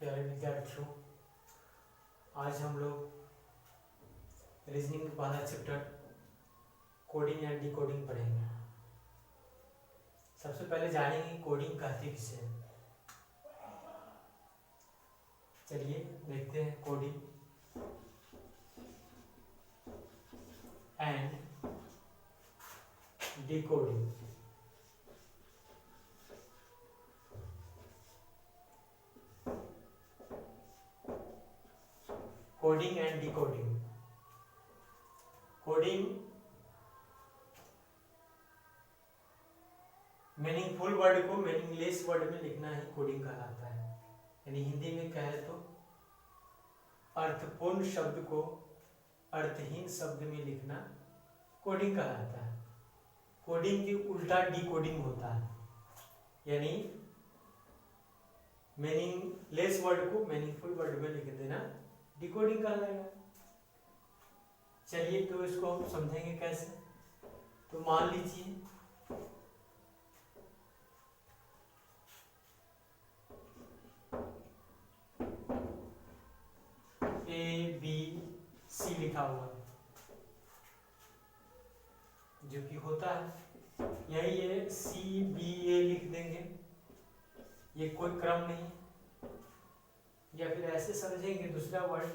प्यारे विद्यार्थियों, आज हम लोग रीजनिंग का पहला चैप्टर कोडिंग एंड डिकोडिंग पढ़ेंगे। सबसे पहले जानेंगे कोडिंग कहते किसे हैं। चलिए देखते हैं coding and decoding. Coding and decoding. Coding meaningful word को मीनिंगलेस वर्ड में लिखना ही कोडिंग कहलाता है। यानी हिंदी में कहे तो अर्थपूर्ण शब्द को अर्थहीन शब्द में लिखना कोडिंग कहलाता है। कोडिंग के उल्टा डिकोडिंग होता है, यानी मीनिंगलेस वर्ड को मीनिंगफुल वर्ड में लिख देना डिकोडिंग कहलाएगा। चलिए तो इसको हम समझेंगे कैसे। तो मान लीजिए ABC लिखा हुआ जो कि होता है, यही ये CBA लिख देंगे, ये कोई क्रम नहीं। या फिर ऐसे समझेंगे दूसरा वर्ड,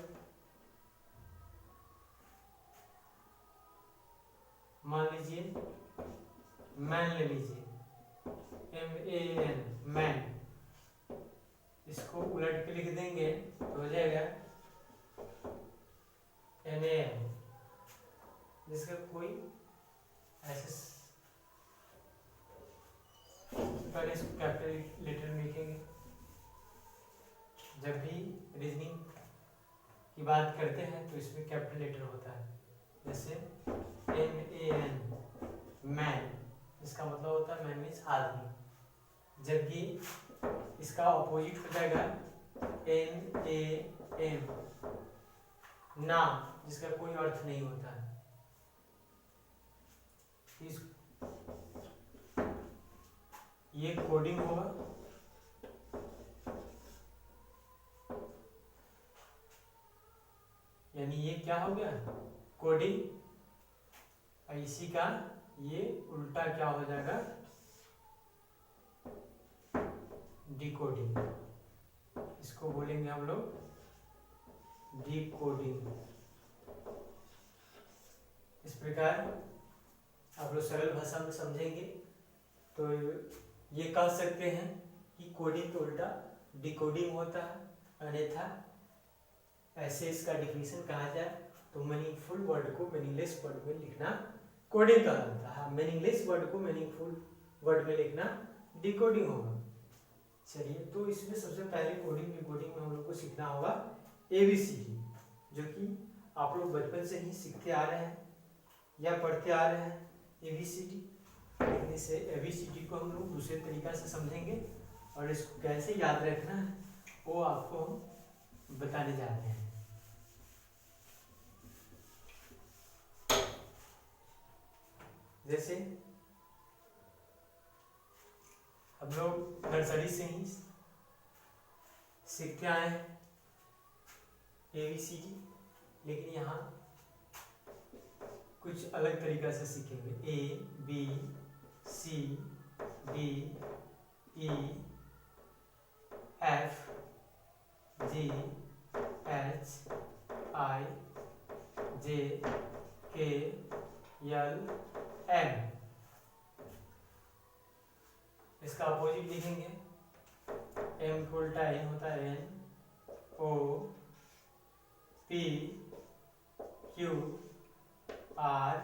मान लीजिए मैन ले लीजिए, MAN मैन, इसको उलट के लिख देंगे तो हो जाएगा NAN, जिसका कोई ऐसे पहले इसको कैपिटल लेटर में लिखेंगे। जब भी रीजनिंग की बात करते हैं तो इसमें कैपिटल लेटर होता है, जैसे MAN मैन, इसका मतलब होता है मैन मीन्स आदमी। जबकि इसका ऑपोजिट हो जाएगा NAM नाम, जिसका कोई अर्थ नहीं होता है। ये कोडिंग होगा। यानी ये क्या हो गया कोडिंग, इसी का ये उल्टा क्या हो जाएगा डिकोडिंग। इसको बोलेंगे हम लोग डिकोडिंग। इस प्रकार आप लोग सरल भाषा में समझेंगे तो ये कह सकते हैं कि कोडिंग का उल्टा डिकोडिंग होता है। अन्यथा ऐसे इसका डिफिनेशन कहा जाए तो मीनिंगफुल वर्ड को मीनिंगलेस वर्ड में लिखना कोडिंग कहलाता है, मीनिंगलेस वर्ड को मीनिंगफुल वर्ड में लिखना डिकोडिंग होगा। चलिए तो इसमें सबसे पहले कोडिंग डिकोडिंग में हम लोग को सीखना होगा ABCD, जो कि आप लोग बचपन से ही सीखते आ रहे हैं या पढ़ते आ रहे हैं ABCD। लेकिन इसे ABCD को हम लोग दूसरे तरीका से समझेंगे और इसको कैसे याद रखना है वो आपको हम बताने जा रहे हैं। जैसे हम लोग नर्सरी से ही सीखते आए हैं ABCD, लेकिन यहाँ कुछ अलग तरीका से सीखेंगे। A B C D E F G H I J K L M। इसका अपोजिट लिखेंगे, M को उल्टा N होता है N O P Q R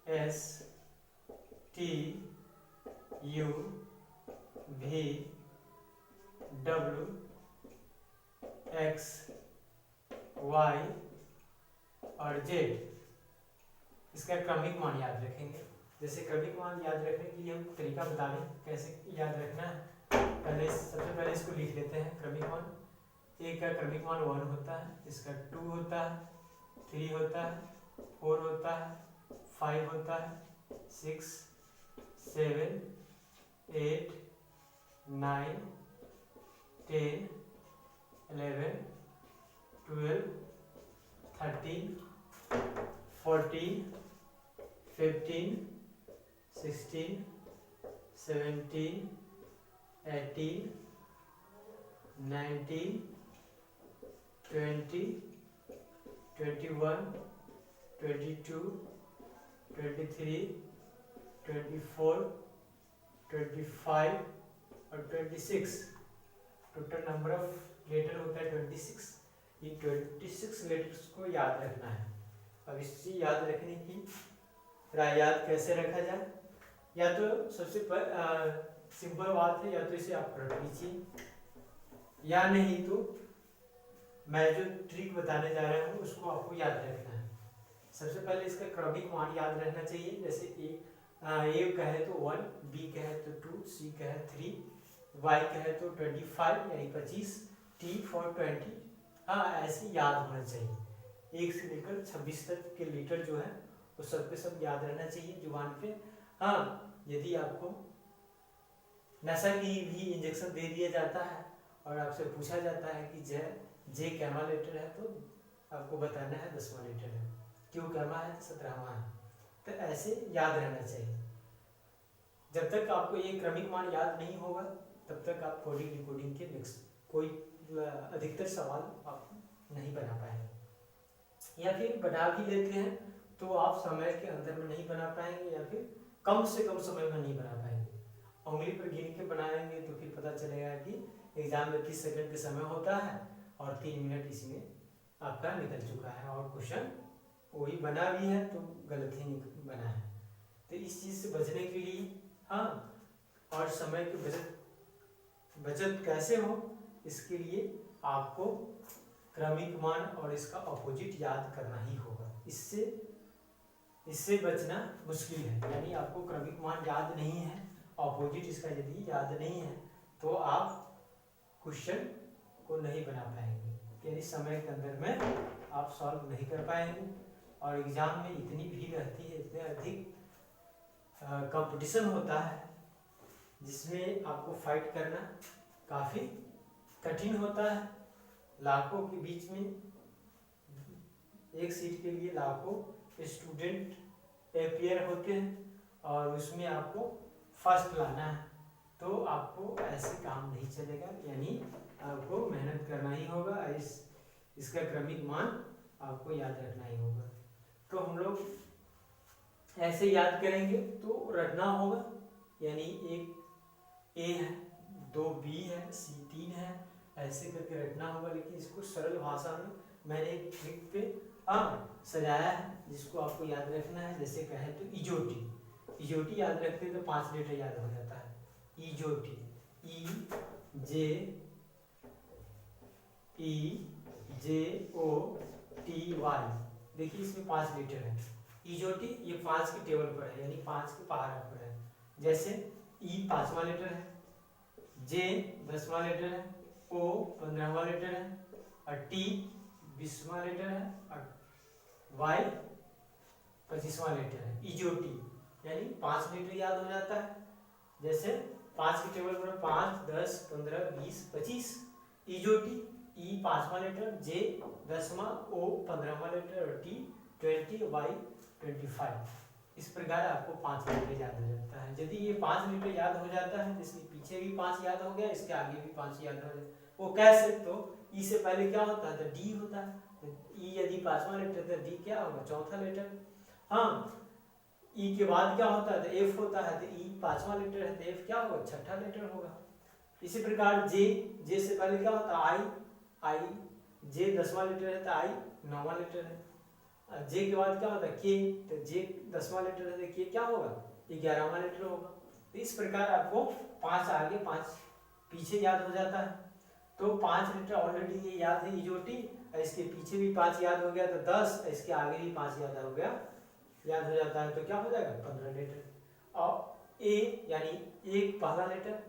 S T U V W X Y और Z। इसका क्रमिक मान याद रखेंगे। जैसे क्रमिक मान याद रखने के लिए हम तरीका बता दें कैसे याद रखना है। सबसे पहले इसको लिख लेते हैं क्रमिक मान। एक का क्रमिक मान 1 होता है, इसका 2 होता है, 3 होता है, 4 होता है, 5 होता है, 6 7 8 9 10, 11, 12, 13, 14, 15, 16, 17, 18, 19, 20, 21, 22, 23, 24, 25 और 26। टोटल नंबर ऑफ लेटर होता है 26। ये 26 लेटर्स को याद रखना है। अब इसी याद रखने की याद कैसे रखा जाए, या तो सबसे सिंपल बात है, या तो इसे आप पढ़ लीजिए, या नहीं तो मैं जो ट्रिक बताने जा रहा हूँ उसको आपको याद रखना है। सबसे पहले इसका क्रमिक मान याद रहना चाहिए। जैसे ए कहे तो 1, बी कहे तो 2, सी कहे 3, वाई कहे तो 25 यानी 25, टी फॉर 20। हाँ, ऐसे याद होना चाहिए। 1 से लेकर 26 तक के लीटर जो है वो सब पे सब याद रहना चाहिए जुबान पे। हाँ, यदि आपको नशा की भी इंजेक्शन दे दिया जाता है और आपसे पूछा जाता है कि जे कैमा लेटर है, तो आपको बताना है 10वां लेटर है, क्यों कैमा है 17वां है। तो ऐसे याद रहना चाहिए। जब तक आपको ये क्रमिक मान याद नहीं होगा तब तक आप कोडिंग डिकोडिंग के नेक्स्ट कोई अधिकतर सवाल आप नहीं बना पाएंगे, या फिर बना भी लेते हैं तो आप समय के अंदर में नहीं बना पाएंगे, या फिर कम से कम समय में नहीं बना पाएंगे। उंगली पर गिन के बनाएंगे तो फिर पता चलेगा कि एग्जाम में 30 सेकंड का समय होता है और 3 मिनट इसमें आपका निकल चुका है, और क्वेश्चन वही बना भी है तो गलत ही बना है। तो इस चीज़ से बचने के लिए, हाँ, और समय की बचत कैसे हो, इसके लिए आपको क्रमिक मान और इसका अपोजिट याद करना ही होगा। इससे बचना मुश्किल है। यानी आपको क्रमिक मान याद नहीं है, अपोजिट इसका यदि याद नहीं है, तो आप क्वेश्चन को नहीं बना पाएंगे, यानी समय के अंदर में आप सॉल्व नहीं कर पाएंगे। और एग्जाम में इतनी भीड़ रहती है, इतने अधिक कंपटीशन होता है, जिसमें आपको फाइट करना काफ़ी कठिन होता है। लाखों के बीच में एक सीट के लिए लाखों स्टूडेंट अपियर होते हैं, और उसमें आपको फर्स्ट लाना है, तो आपको ऐसे काम नहीं चलेगा। यानी आपको मेहनत करना ही होगा, इसका क्रमिक मान आपको याद रखना ही होगा। तो हम लोग ऐसे याद करेंगे तो रटना होगा, यानी एक ए है, 2 बी है, सी 3 है, ऐसे करके रटना होगा। लेकिन इसको सरल भाषा में मैंने एक ट्रिक पे सजाया है, जिसको आपको याद रखना है। जैसे कहें तो इजोटी याद रखते तो 5 लेटर याद हो जाता है। इजोटी, EJOTY। देखिए इसमें 5 लेटर है। इजोटी ये 5 के टेबल पर है, यानी 5 के पहाड़ पर है। जैसे ई 5वां लेटर है, जे 10वां लेटर है, ओ 15वां लेटर है, और टी 20वां लेटर है, और वाई 25वां लेटर है। इजोटी यानी 5 लेटर याद हो जाता है। जैसे 5 के टेबल पर 5, 10, 15, 20, 25। इजोटी ई 5वां लेटर, जे 10वां, ओ 15वां लेटर, और टी 20, वाई 25। इस प्रकार आपको 5 लेटर याद हो जाता है। यदि ये 5 लेटर याद हो जाता है, इसके पीछे भी 5 याद हो गया, इसके आगे भी 5 याद हो जाए, वो कैसे? तो ई से पहले क्या होता है? तो डी होता है। तो ई यदि 5वां लेटर तो डी क्या होगा? चौथा लेटर। हाँ, ई के बाद क्या होता है? तो एफ होता है। तो ई 5वां लेटर है तो एफ क्या होगा? छठा लेटर होगा। इसी प्रकार जे से पहले क्या होता है? आई, जे 10वां लेटर है तो आई 9वां लेटर है। जे के बाद क्या होता है? के, तो जे 10वां लेटर है तो के क्या होगा? 11वां लेटर होगा। तो इस प्रकार आपको 5 आगे 5 पीछे याद हो जाता है। तो 5 लेटर ऑलरेडी ये याद है इजोटी, इसके पीछे भी 5 याद हो गया तो 10, इसके आगे भी 5 याद हो गया, याद हो जाता है। तो क्या हो जाएगा? 15 लेटर। और ए यानी एक पहला लेटर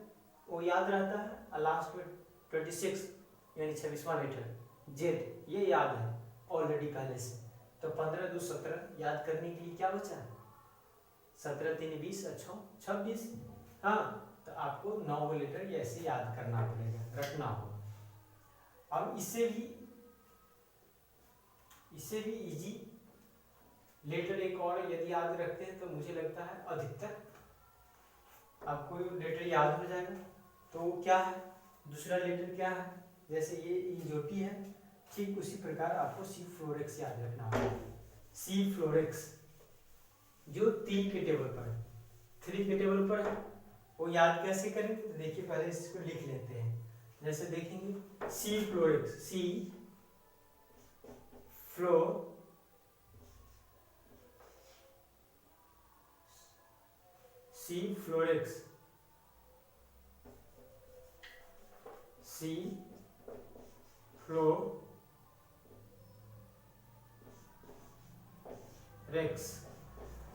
वो याद रहता है, और लास्ट में 26 यानी 26वां लेटर जेड ये याद है ऑलरेडी पहले से। तो 15 2 17 याद करने के लिए क्या बचा है? 17 3 20 26। हाँ, तो आपको 9 लेटर ऐसे याद करना पड़ेगा, रखना होगा। अब इससे भी इजी लेटर एक और यदि याद रखते हैं तो मुझे लगता है अधिकतर आपको लेटर याद हो जाएगा। तो वो क्या है, दूसरा लेटर क्या है, जैसे ये जो टी है, ठीक उसी प्रकार आपको सी फ्लोरेक्स याद रखना होगा। सी फ्लोरेक्स जो 3 के टेबल पर है, 3 के टेबल पर है, वो याद कैसे करेंगे, तो देखिए पहले इसको लिख लेते हैं। जैसे देखेंगे सी फ्लोरेक्स, सी फ्लो सी फ्लोरेक्स, सी फ्लोरेक्स,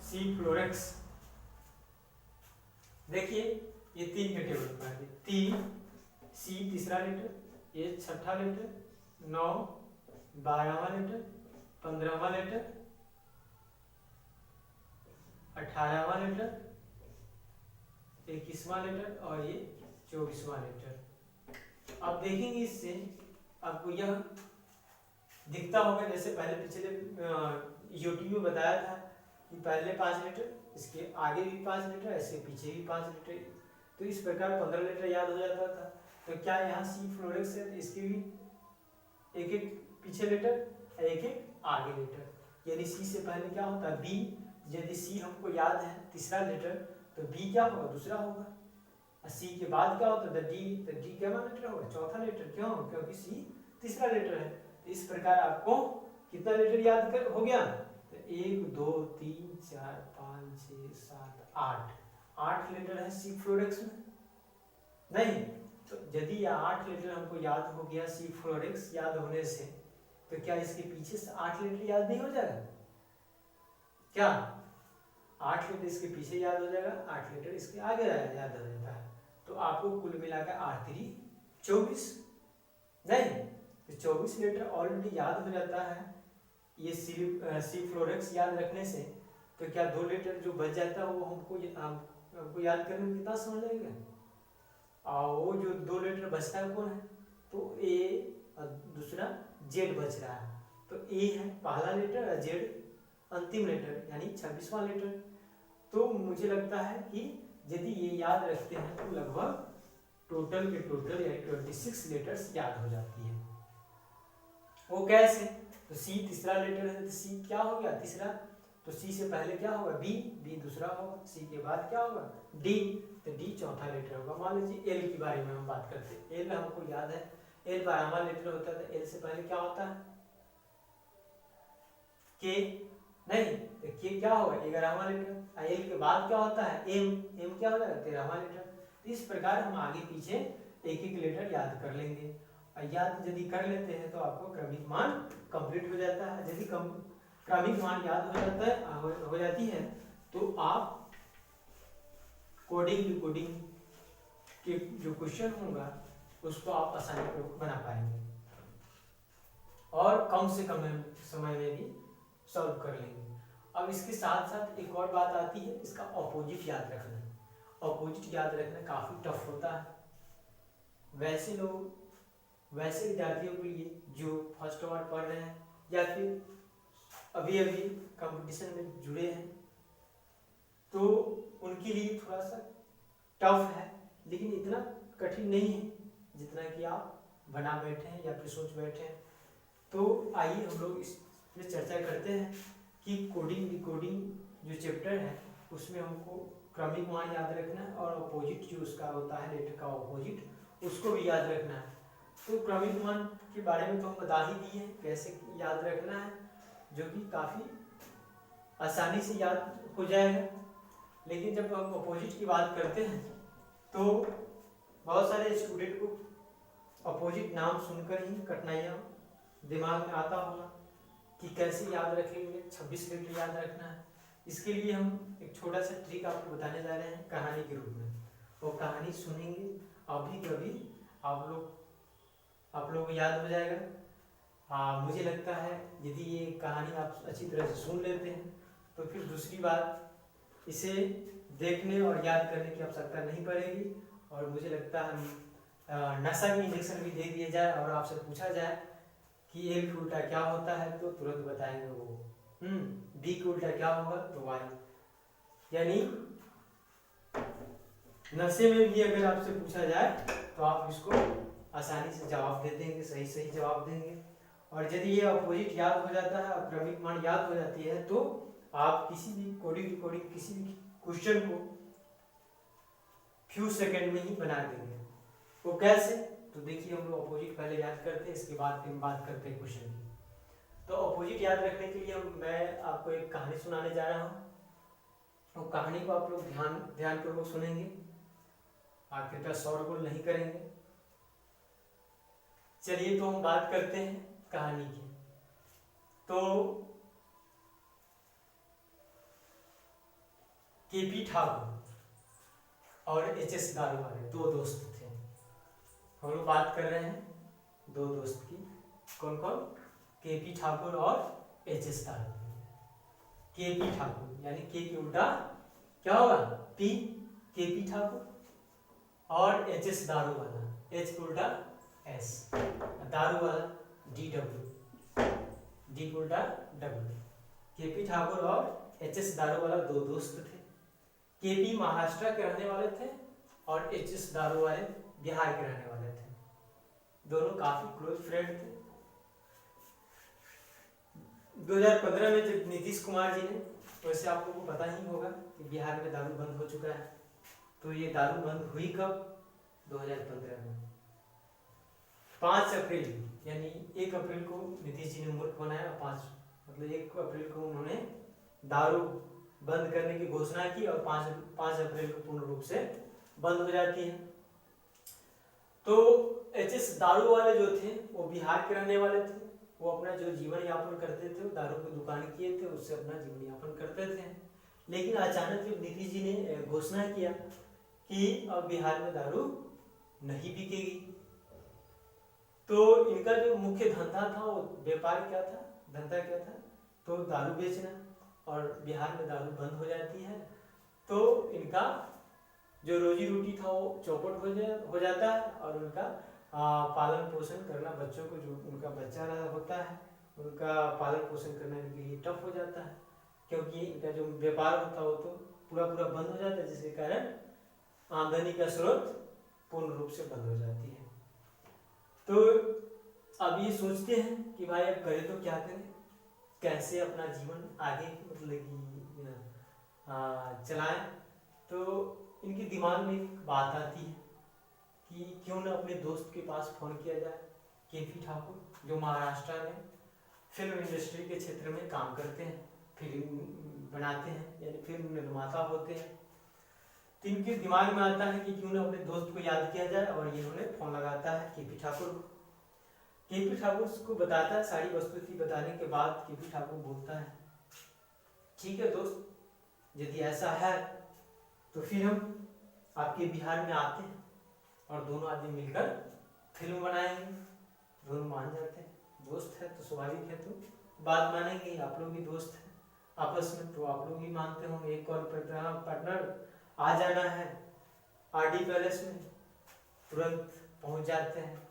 सी फ्लोरेक्स। देखिए ये 3 के टेबल पर है, 3 सी तीसरा लेटर, ये छठा लेटर, 9 12वां लेटर, 15वां लेटर, 18वां लेटर, 21वां लेटर और ये 24वां लेटर। अब देखेंगे इससे आपको यह दिखता होगा, जैसे पहले पिछले यूट्यूब में बताया था कि पहले 5 लेटर, इसके आगे भी 5 लेटर, इसके पीछे भी 5 लेटर, तो इस प्रकार 15 लेटर याद हो जाता था। तो क्या यहाँ सी फ्लोरेक्स है तो इसके भी एक एक पीछे लेटर, एक एक आगे लेटर। यदि सी से पहले क्या होता है बी, यदि सी हमको याद है तीसरा लेटर तो बी क्या होगा, दूसरा होगा। और सी के बाद क्या होता है डी, तो डी क्या लेटर होगा, चौथा लेटर। क्यों, क्योंकि सी तीसरा लेटर है। तो इस प्रकार आपको कितना लेटर याद कर हो गया, तो 1 2 3 4 5 6 7 8 लेटर है सी फ्लोरेक्स में। नहीं तो यदि यह 8 लेटर हमको याद हो गया सी फ्लोरेक्स याद होने से, तो क्या इसके पीछे से 8 लेटर याद नहीं हो जाएगा, क्या 8 लेटर इसके पीछे याद हो जाएगा, 8 लेटर इसके आगे याद हो जाता है। तो आपको कुल मिलाकर 8 3 24, नहीं तो 24 लेटर ऑलरेडी याद हो जाता है ये सी फ्लोरेक्स याद रखने से। तो क्या 2 लेटर जो बच जाता है वो हमको याद करने में कितना समय लगेगा, और वो जो 2 लेटर बचता है कौन है, तो ए और दूसरा जेड बच रहा है। तो ए है पहला लेटर और जेड अंतिम लेटर यानी 26वां लेटर। तो मुझे लगता है कि यदि ये याद रखते हैं तो लगभग टोटल के टोटल यानी 26 लेटर्स याद हो जाती है। वो कैसे, तो सी तीसरा लेटर है तो सी क्या हो गया तीसरा, तो सी से पहले क्या होगा बी, बी दूसरा होगा, सी के बाद क्या होगा डी, तो डी चौथा लेटर होगा। मान लीजिए एल के बारे में हम बात करते हैं, एल हमको याद है एल 12वां लेटर होता है, तो एल से पहले क्या होता है के, नहीं तो के क्या होगा 11वां लेटर। एल के बाद क्या होता है एम, एम क्या होता है 13वां लेटर। इस प्रकार हम आगे पीछे एक एक लेटर याद कर लेंगे, और याद यदि कर लेते हैं तो आपको क्रमिक मान कंप्लीट हो जाता है। यदि क्रमिक मान याद हो जाता है हो जाती है तो आप कोडिंग डिकोडिंग के जो क्वेश्चन होगा उसको आप आसानी से बना पाएंगे और कम से कम समय में भी सॉल्व कर लेंगे। अब इसके साथ साथ एक और बात आती है, इसका ऑपोजिट याद रखना। ऑपोजिट याद रखना काफ़ी टफ होता है। वैसे विद्यार्थियों के लिए जो फर्स्ट बार पढ़ रहे हैं या फिर अभी कंपटीशन में जुड़े हैं तो उनके लिए थोड़ा सा टफ है, लेकिन इतना कठिन नहीं है जितना कि आप बना बैठे हैं या फिर सोच बैठे हैं। तो आइए हम लोग इस पे चर्चा करते हैं कि कोडिंग डिकोडिंग जो चैप्टर है उसमें हमको क्रमिक मान याद रखना है और अपोजिट जो उसका होता है लेटर का अपोजिट उसको भी याद रखना है। तो क्रमिक मान के बारे में तो हम बता ही दिए हैं कैसे याद रखना है, जो कि काफ़ी आसानी से याद हो जाएगा। लेकिन जब हम अपोजिट की बात करते हैं तो बहुत सारे स्टूडेंट को अपोजिट नाम सुनकर ही कठिनाइयाँ दिमाग में आता होगा कि कैसे याद रखेंगे, 26 लेटर याद रखना है। इसके लिए हम एक छोटा सा ट्रिक आपको बताने जा रहे हैं कहानी के रूप में। वो कहानी सुनेंगे अभी कभी आप लोग याद हो जाएगा। मुझे लगता है यदि ये कहानी आप अच्छी तरह से सुन लेते हैं तो फिर दूसरी बात इसे देखने और याद करने की आवश्यकता नहीं पड़ेगी। और मुझे लगता है नशा का इंजेक्शन भी दे दिया जाए और आपसे पूछा जाए कि ए के उल्टा क्या होता है तो तुरंत बताएंगे वो। बी के उल्टा क्या होगा तो वाई। यानी नशे में भी अगर आपसे पूछा जाए तो आप इसको आसानी से जवाब दे देंगे, सही सही जवाब देंगे। और यदि ये अपोजिट याद हो जाता है और क्रमिक मान याद हो जाती है तो आप किसी भी कोडिंग रिकॉर्डिंग किसी भी क्वेश्चन को फ्यू सेकंड में ही बना देंगे। वो कैसे? तो देखिए हम लोग अपोजिट पहले याद करते हैं, इसके बाद फिर बात करते हैं क्वेश्चन की। तो अपोजिट याद रखने के लिए मैं आपको एक कहानी सुनाने जा रहा हूँ और कहानी को आप लोग ध्यानपूर्वक सुनेंगे। आप कृपया शोरगुल नहीं करेंगे। चलिए तो हम बात करते हैं कहानी की। तो केपी ठाकुर और एचएस दारूवाले दो दोस्त थे। हम लोग बात कर रहे हैं दो दोस्त की। कौन कौन? केपी ठाकुर और एचएस दारूवाले। केपी ठाकुर यानी के की उल्टा क्या होगा? P, KP Thakur. और एचएस दारूवाला, एच की उल्टा S, Daruwalla D W, D की उल्टा डब्ल्यू। केपी ठाकुर और एचएस दारूवाला दो दोस्त थे। केपी महाराष्ट्र के रहने वाले थे और एचएस दारूवाले बिहार के रहने वाले थे। दोनों काफी क्लोज फ्रेंड थे। 2015 में जब नीतीश कुमार जी ने, वैसे आप लोगों को पता ही होगा कि बिहार में दारू बंद हो चुका है, तो ये दारू बंद हुई कब? 2015 में 5 अप्रैल, यानी 1 अप्रैल को नीतीश जी ने मूर्ख बनाया। 1 अप्रैल को उन्होंने दारू बंद करने की घोषणा की और 5 अप्रैल को पूर्ण रूप से बंद हो जाती है। तो एचएस दारूवाले जो थे वो बिहार के रहने वाले थे। वो अपना जो जीवन यापन करते थे, वो दारू की दुकान किए थे, उससे अपना जीवन यापन करते थे। लेकिन अचानक जब नीतीश जी ने घोषणा किया कि अब बिहार में दारू नहीं बिकेगी, तो इनका जो मुख्य धंधा था वो व्यापार क्या था, धंधा क्या था? तो दारू बेचना। और बिहार में दारू बंद हो जाती है तो इनका जो रोजी रोटी था वो चौपट हो जाता है और उनका पालन पोषण करना, बच्चों को जो उनका बच्चा रहा होता है उनका पालन पोषण करना इनके लिए टफ हो जाता है, क्योंकि इनका जो व्यापार होता है वो तो पूरा बंद हो जाता है, जिसके कारण आमदनी का स्रोत पूर्ण रूप से बंद हो जाती है। तो अब ये सोचते हैं कि भाई अब करें तो क्या करें, कैसे अपना जीवन आगे मतलब कि चलाएं। तो इनके दिमाग में एक बात आती है कि क्यों ना अपने दोस्त के पास फ़ोन किया जाए। केपी ठाकुर जो महाराष्ट्र में फिल्म इंडस्ट्री के क्षेत्र में काम करते हैं, फिल्म बनाते हैं, यानी फिल्म निर्माता होते हैं। तो इनके दिमाग में आता है कि क्यों ना अपने दोस्त को याद किया जाए और इन्होंने फ़ोन लगाता है केपी ठाकुर को। केपी ठाकुर को बताता है, सारी वस्तुस्थिति बताने के बाद केपी ठाकुर बोलता है, ठीक है दोस्त, यदि ऐसा है तो फिर हम आपके बिहार में आते हैं और दोनों आदमी मिलकर फिल्म बनाएंगे। दोनों मान जाते हैं, दोस्त है तो स्वाभाविक है, तो बात मानेंगे। आप लोग भी दोस्त हैं आपस में, तो आप लोग भी मानते होंगे। एक कॉल पर पार्टनर आ जाना है आरडी पैलेस में, तुरंत पहुंच जाते हैं।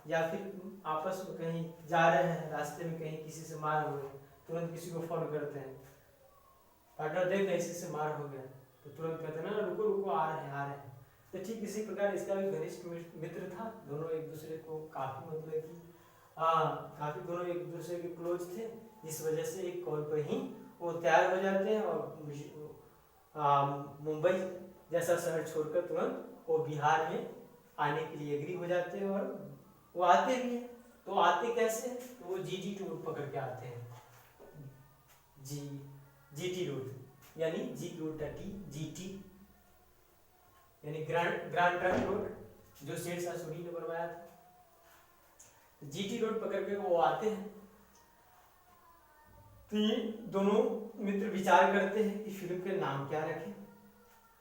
या फिर आपस में कहीं जा रहे हैं, रास्ते में कहीं किसी से मार हो गया, तुरंत किसी को फोन करते हैं, पार्टनर देख रहे इसी से मार हो गया, तो तुरंत कहते हैं ना रुको रुको आ रहे हैं। तो ठीक इसी प्रकार इसका भी घनिष्ठ मित्र था। दोनों एक दूसरे को काफी मतलब कि काफी दोनों एक दूसरे के क्लोज थे, इस वजह से एक कॉल पर ही वो तैयार हो जाते हैं और मुंबई जैसा शहर छोड़कर तुरंत वो बिहार में आने के लिए एग्री हो जाते हैं और वो आते भी हैं। तो आते कैसे? तो वो जीटी रोड पकड़ के आते हैं। जीटी रोड यानी जी की उल्टा टी, जीटी यानी ग्रांड ट्रंक रोड, जो शेरशाह सूरी ने बनवाया था। जीटी रोड पकड़ के वो आते हैं। तो ये दोनों मित्र विचार करते हैं कि फिल्म के नाम क्या रखें।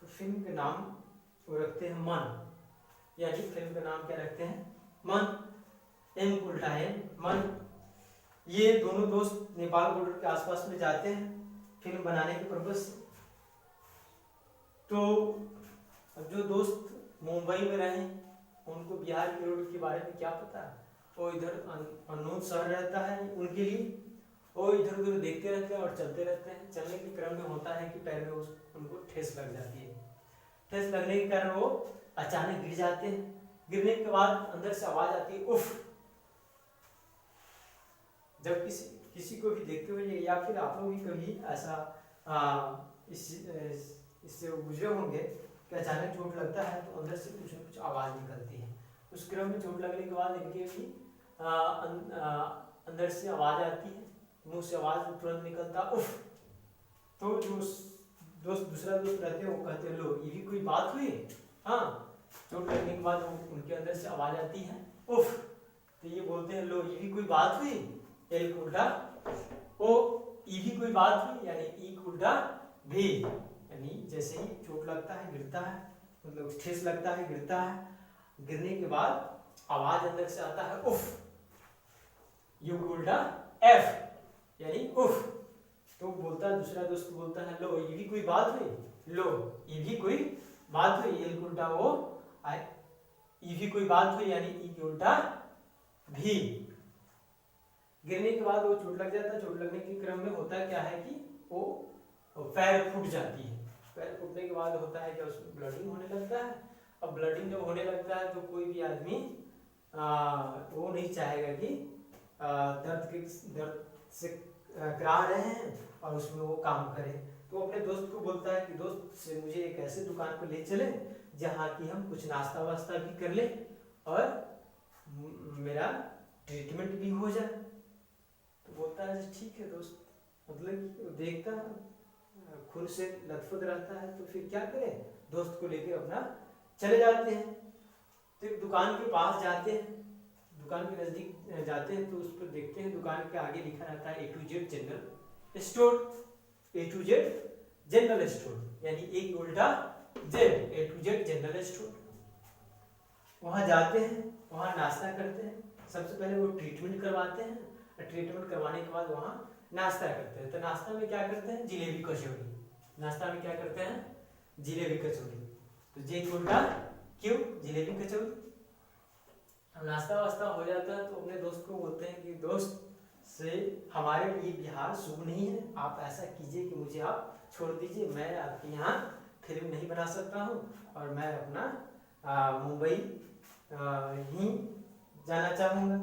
तो फिल्म के नाम वो रखते हैं मन, यानी फिल्म का नाम क्या रखते हैं? मन, एम उल्टा है मन। ये दोनों दोस्त नेपाल बॉर्डर के आसपास में जाते हैं फिल्म बनाने के पर्पज से। तो अब जो दोस्त मुंबई में रहे उनको बिहार के रोड के बारे में क्या पता, वो इधर अननोन शहर रहता है उनके लिए, वो इधर उधर देखते रहते हैं और चलते रहते हैं। चलने के क्रम में होता है कि पैर में उनको ठेस लग जाती है। ठेस लगने के कारण वो अचानक गिर जाते हैं। गिरने के बाद अंदर से आवाज आती है उफ। जब किसी को भी देखते हुए या फिर आप लोग भी कभी ऐसा इससे गुजरे होंगे कि अचानक चोट लगता है तो अंदर से कुछ न कुछ आवाज निकलती है। उस क्रम में चोट लगने के बाद इनके भी अंदर से आवाज आती है, मुंह से आवाज तुरंत निकलता उफ। तो जो दूसरा दोस्त रहते हैं वो कहते हैं लो ये भी कोई बात हुई। हाँ, चोट लगने के बाद उनके अंदर से आवाज आती है उफ, तो ये बोलते हैं लो ये भी कोई बात हुई। एल का उल्टा ओ, ई भी कोई बात हुई, यानी ई का उल्टा भी। यानी जैसे ही चोट लगता है गिरता है, मतलब ठेस लगता है गिरता है, गिरने के बाद आवाज अंदर से आता है उफ। यू का उल्टा एफ यानी उफ। तो बोलता है दूसरा दोस्त बोलता है लो ये भी कोई बात हुई, लो ये भी कोई बात हुई। एल का उल्टा ओ, ये भी कोई बात हुई यानी ई का उल्टा भी। गिरने के बाद वो चोट लग जाता है। चोट लगने के क्रम में होता क्या है कि वो पैर फूट जाती है। पैर फूटने के बाद होता है कि उसमें ब्लडिंग होने लगता है। अब ब्लडिंग जब होने लगता है तो कोई भी आदमी वो नहीं चाहेगा कि दर्द से करा रहे हैं और उसमें वो काम करे। तो अपने दोस्त को बोलता है कि दोस्त से मुझे एक ऐसे दुकान पर ले चले जहाँ की हम कुछ नाश्ता वास्ता भी कर ले और मेरा ट्रीटमेंट भी हो जाए। तो बोलता है ठीक है दोस्त, मतलब देखता खून से लथपथ रहता है तो फिर क्या करे, दोस्त को लेकर अपना चले जाते हैं। तो एक दुकान के पास जाते हैं, दुकान के नजदीक जाते हैं तो उस पर देखते हैं दुकान के आगे लिखा रहता है A to Z general store. A to Z general store यानी एक उल्टा Z, A to Z general store. वहां जाते हैं, वहां नाश्ता करते हैं। सबसे पहले वो ट्रीटमेंट करवाते हैं, ट्रीटमेंट करवाने के बाद वहाँ नाश्ता करते हैं। तो नाश्ता में क्या करते हैं, जिलेबी कचौड़ी। नाश्ता में क्या करते हैं, जिलेबी कचौड़ी। तो जे उल्टा क्यों जिलेबी कचौड़ी। अब नाश्ता वास्ता हो जाता है तो अपने दोस्त को बोलते हैं कि दोस्त से हमारे लिए बिहार शुभ नहीं है, आप ऐसा कीजिए कि मुझे आप छोड़ दीजिए, मैं आपके यहाँ फिल्म नहीं बना सकता हूँ और मैं अपना मुंबई ही जाना चाहूँगा।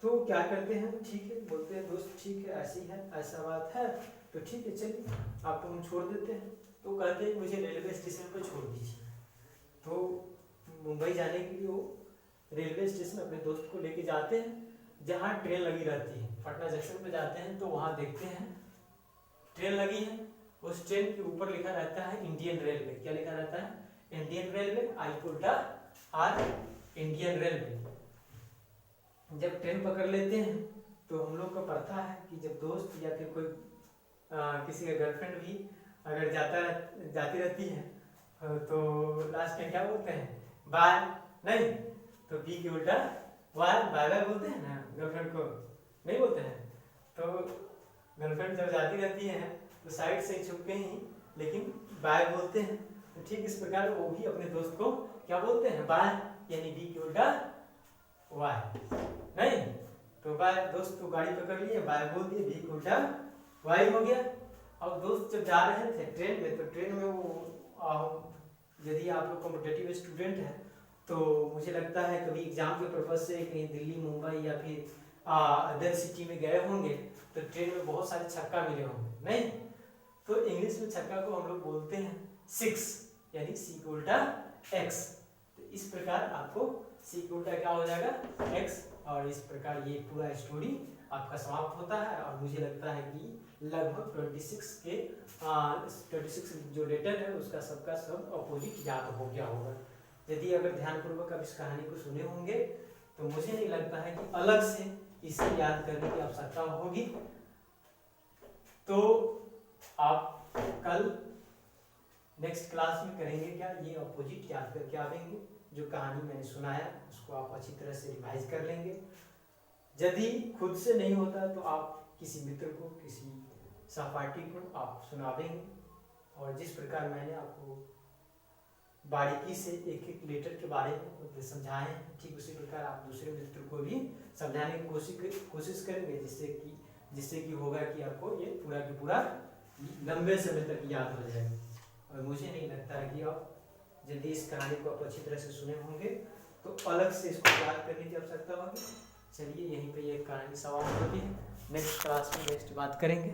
तो क्या करते हैं, ठीक है बोलते हैं दोस्त ठीक है ऐसी है ऐसा बात है तो ठीक है चलिए आपको हम छोड़ देते हैं। तो कहते हैं मुझे रेलवे स्टेशन पर छोड़ दीजिए। तो मुंबई जाने के लिए वो रेलवे स्टेशन अपने दोस्त को लेके जाते हैं जहाँ ट्रेन लगी रहती है। पटना जंक्शन पे जाते हैं तो वहाँ देखते हैं ट्रेन लगी है। उस ट्रेन के ऊपर लिखा रहता है इंडियन रेलवे। क्या लिखा रहता है, इंडियन रेलवे, आई उल्टा आर, इंडियन रेलवे। जब ट्रेन पकड़ लेते हैं तो हम लोग को पता है कि जब दोस्त या फिर कोई किसी का गर्लफ्रेंड भी अगर जाती रहती है तो लास्ट में क्या बोलते हैं, बाय नहीं तो बी के उल्टा बाय बाय बाय बोलते हैं ना, गर्लफ्रेंड को नहीं बोलते हैं। तो गर्लफ्रेंड जब जाती रहती है तो साइड से छुप के ही लेकिन बाय बोलते हैं। तो ठीक इस प्रकार वो भी अपने दोस्त को क्या बोलते हैं, बाय, यानी बी के उल्टा वाई नहीं। तो बाय, दोस्त तो गाड़ी पकड़ लिए, बाय बोल दिए, बी के उल्टा वाई हो गया। अब दोस्त जब जा रहे थे ट्रेन में तो ट्रेन में वो यदि आप लोग कॉम्पिटेटिव स्टूडेंट हैं तो मुझे लगता है कभी एग्जाम के पर्पज से कहीं दिल्ली, मुंबई या फिर अदर सिटी में गए होंगे तो ट्रेन में बहुत सारे छक्का मिले होंगे नहीं। तो इंग्लिश में छक्का को हम लोग बोलते हैं 6 यानी सी का उल्टा एक्स। तो इस प्रकार आपको सी का उल्टा क्या हो जाएगा, एक्स। और इस प्रकार ये पूरा स्टोरी आपका समाप्त होता है। और मुझे लगता है कि लगभग 26 जो लेटर है उसका सबका सब अपोजिट याद हो गया होगा। यदि अगर ध्यानपूर्वक आप इस कहानी को सुने होंगे तो मुझे नहीं लगता है कि अलग से इसे याद करने की आवश्यकता होगी। तो आप कल नेक्स्ट क्लास में करेंगे क्या, ये अपोजिट याद करके आवेंगे। जो कहानी मैंने सुनाया उसको आप अच्छी तरह से रिवाइज कर लेंगे। यदि खुद से नहीं होता तो आप किसी मित्र को, किसी सहपाठी को आप सुनावेंगे। और जिस प्रकार मैंने आपको बारीकी से एक एक लेटर के बारे में समझाए हैं, ठीक उसी प्रकार आप दूसरे मित्र को भी समझाने की कोशिश करेंगे, जिससे कि होगा कि आपको ये पूरा की पूरा लंबे समय तक याद हो जाएगा। और मुझे नहीं लगता है कि आप यदि इस कहानी को आप अच्छी तरह से सुने होंगे तो अलग से इसको याद करने की आवश्यकता होगी। चलिए यहीं पे ये कहानी समाप्त होती है, नेक्स्ट क्लास में नेक्स्ट बात करेंगे।